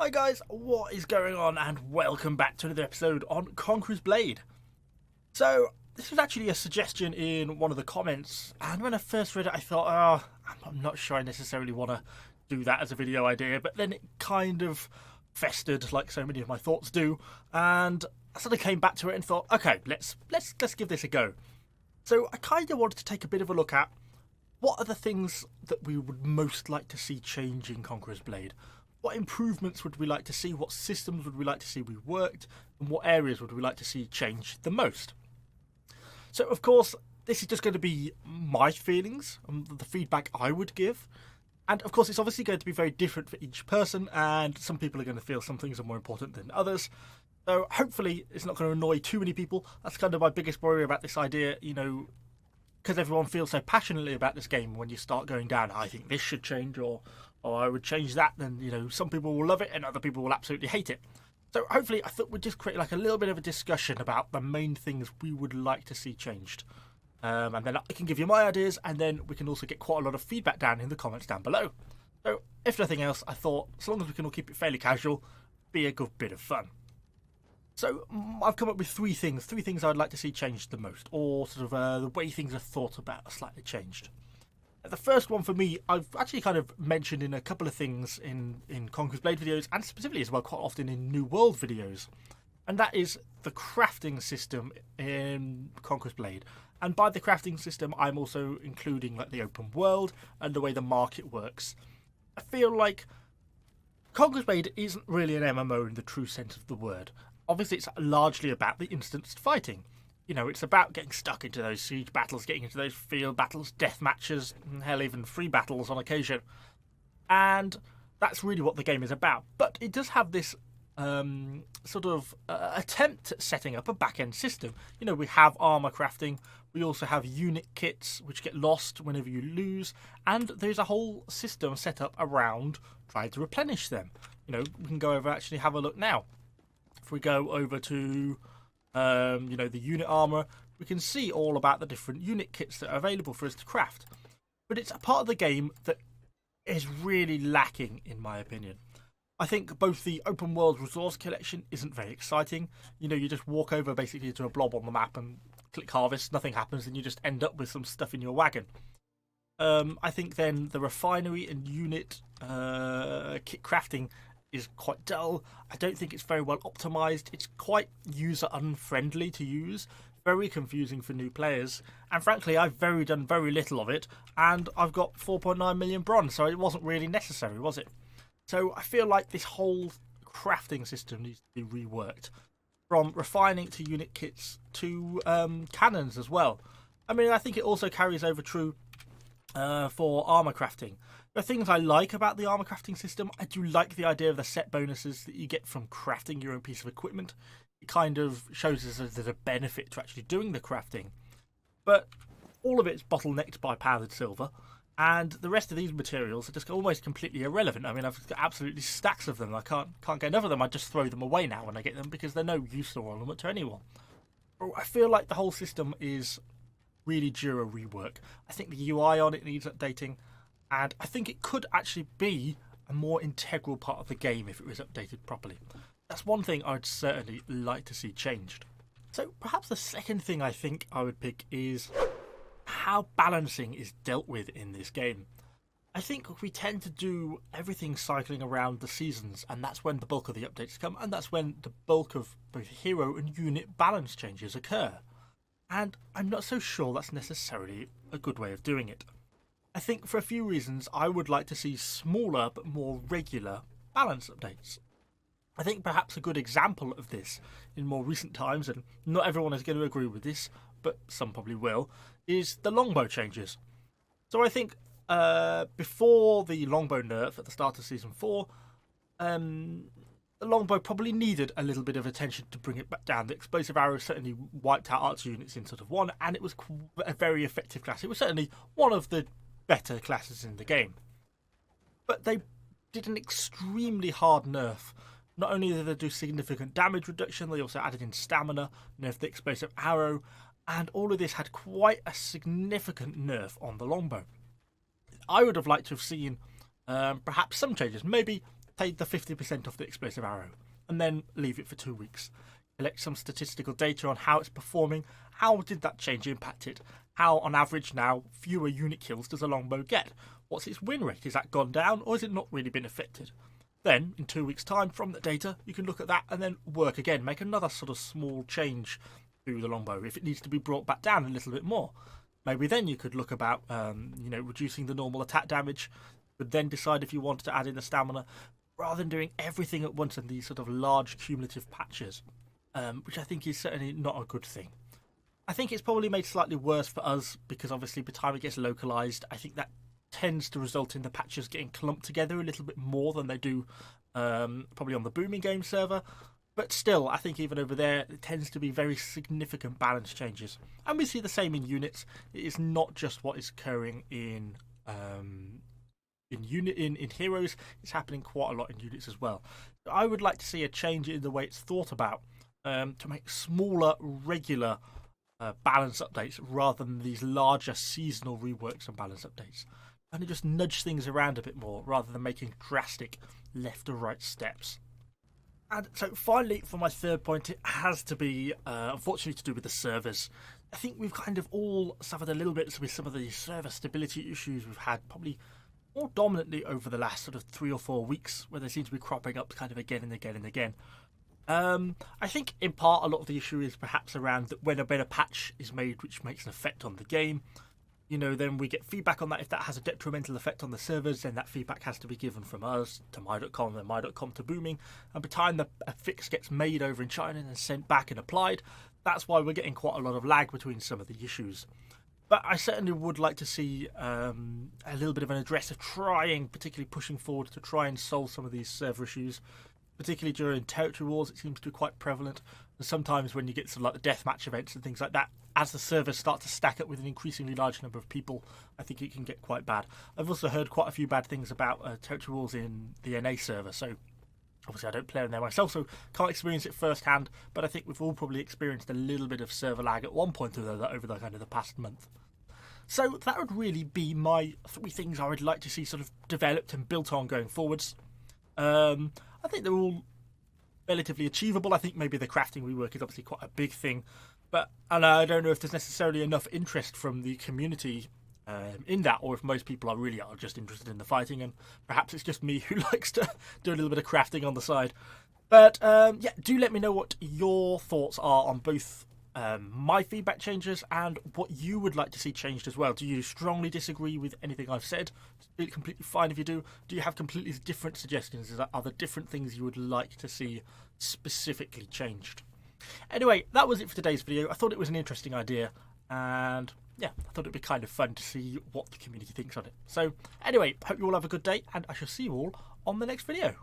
Hi guys, what is going on, and welcome back to another episode on Conqueror's Blade. So, this was actually a suggestion in one of the comments, and when I first read it I thought, I'm not sure I necessarily want to do that as a video idea, but then it kind of festered like so many of my thoughts do, and I sort of came back to it and thought, okay, let's give this a go. So I kind of wanted to take a bit of a look at what are the things that we would most like to see change in Conqueror's Blade. What improvements would we like to see? What systems would we like to see reworked? And what areas would we like to see changed the most? So, of course, this is just going to be my feelings and the feedback I would give. And, of course, it's obviously going to be very different for each person, and some people are going to feel some things are more important than others. So, hopefully, it's not going to annoy too many people. That's kind of my biggest worry about this idea, because everyone feels so passionately about this game. When you start going down, I think this should change, or I would change that, then some people will love it and other people will absolutely hate it. So hopefully I thought we'd just create like a little bit of a discussion about the main things we would like to see changed, and then I can give you my ideas, and then we can also get quite a lot of feedback down in the comments down below. So if nothing else, I thought as long as we can all keep it fairly casual, be a good bit of fun. So I've come up with three things I'd like to see changed the most, or sort of the way things are thought about are slightly changed. The first one for me, I've actually kind of mentioned in a couple of things in Conqueror's Blade videos, and specifically as well quite often in New World videos, and that is the crafting system in Conqueror's Blade. And by the crafting system, I'm also including like the open world and the way the market works. I feel like Conqueror's Blade isn't really an MMO in the true sense of the word. Obviously, it's largely about the instanced fighting. It's about getting stuck into those siege battles, getting into those field battles, death matches, and hell, even free battles on occasion. And that's really what the game is about. But it does have this attempt at setting up a back-end system. We have armor crafting, we also have unit kits, which get lost whenever you lose, and there's a whole system set up around trying to replenish them. We can go over, actually have a look now. If we go over to the unit armor, we can see all about the different unit kits that are available for us to craft. But it's a part of the game that is really lacking, in my opinion. I think both the open world resource collection isn't very exciting. You just walk over basically to a blob on the map and click harvest, nothing happens, and you just end up with some stuff in your wagon. I think then the refinery and unit kit crafting is quite dull. I don't think it's very well optimized. It's quite user unfriendly to use, very confusing for new players, and frankly I've done very little of it, and I've got 4.9 million bronze, so it wasn't really necessary, was it? So I feel like this whole crafting system needs to be reworked, from refining to unit kits to cannons as well. I mean, I think it also carries over true for armor crafting. The things I like about the armor crafting system, I do like the idea of the set bonuses that you get from crafting your own piece of equipment. It kind of shows us that there's a benefit to actually doing the crafting. But all of it's bottlenecked by powdered silver, and the rest of these materials are just almost completely irrelevant. I mean, I've got absolutely stacks of them. I can't get enough of them. I just throw them away now when I get them because they're no use or ornament to anyone. I feel like the whole system is really due a rework. I think the UI on it needs updating, and I think it could actually be a more integral part of the game if it was updated properly. That's one thing I'd certainly like to see changed. So perhaps the second thing I think I would pick is how balancing is dealt with in this game. I think we tend to do everything cycling around the seasons, and that's when the bulk of the updates come, and that's when the bulk of both hero and unit balance changes occur. And I'm not so sure that's necessarily a good way of doing it. I think for a few reasons I would like to see smaller but more regular balance updates. I think perhaps a good example of this in more recent times, and not everyone is going to agree with this, but some probably will, is the longbow changes. So I think before the longbow nerf at the start of Season 4, the longbow probably needed a little bit of attention to bring it back down. The explosive arrow certainly wiped out archer units in sort of 1, and it was a very effective class. It was certainly one of the better classes in the game. But they did an extremely hard nerf. Not only did they do significant damage reduction, they also added in stamina, nerfed the explosive arrow, and all of this had quite a significant nerf on the longbow. I would have liked to have seen perhaps some changes, maybe take the 50% off the explosive arrow, and then leave it for 2 weeks. Collect some statistical data on how it's performing, how did that change impact it, how on average now fewer unit kills does a longbow get, what's its win rate, is that gone down or has it not really been affected? Then, in 2 weeks' time from the data, you can look at that and then work again, make another sort of small change to the longbow if it needs to be brought back down a little bit more. Maybe then you could look about, reducing the normal attack damage, but then decide if you wanted to add in the stamina, rather than doing everything at once in these sort of large cumulative patches, which I think is certainly not a good thing. I think it's probably made slightly worse for us because obviously by the time it gets localized, I think that tends to result in the patches getting clumped together a little bit more than they do probably on the booming game server. But still, I think even over there, it tends to be very significant balance changes. And we see the same in units. It is not just what is occurring in heroes, it's happening quite a lot in units as well. I would like to see a change in the way it's thought about to make smaller, regular balance updates rather than these larger seasonal reworks and balance updates. And just nudge things around a bit more rather than making drastic left or right steps. And so finally, for my third point, it has to be, unfortunately, to do with the servers. I think we've kind of all suffered a little bit with some of the server stability issues we've had, probably more dominantly over the last sort of 3 or 4 weeks, where they seem to be cropping up kind of again and again and again. I think in part a lot of the issue is perhaps around that when a better patch is made which makes an effect on the game, then we get feedback on that. If that has a detrimental effect on the servers, then that feedback has to be given from us to my.com, then my.com to booming. And by the time the fix gets made over in China and sent back and applied, that's why we're getting quite a lot of lag between some of the issues. But I certainly would like to see a little bit of an address of trying, particularly pushing forward to try and solve some of these server issues. Particularly during territory wars, it seems to be quite prevalent. And sometimes when you get some like the deathmatch events and things like that, as the servers start to stack up with an increasingly large number of people, I think it can get quite bad. I've also heard quite a few bad things about territory wars in the NA server, so obviously I don't play in there myself, so can't experience it firsthand, but I think we've all probably experienced a little bit of server lag at one point or the other over the kind of the past month. So that would really be my 3 things I would like to see sort of developed and built on going forwards. I think they're all relatively achievable. I think maybe the crafting rework is obviously quite a big thing, and I don't know if there's necessarily enough interest from the community in that, or if most people are just interested in the fighting, and perhaps it's just me who likes to do a little bit of crafting on the side. But yeah, do let me know what your thoughts are on both my feedback changes and what you would like to see changed as well. Do you strongly disagree with anything I've said? It's completely fine if you do. Do you have completely different suggestions? Are there different things you would like to see specifically changed? Anyway, that was it for today's video. I thought it was an interesting idea, and yeah, I thought it'd be kind of fun to see what the community thinks on it. So anyway, hope you all have a good day, and I shall see you all on the next video.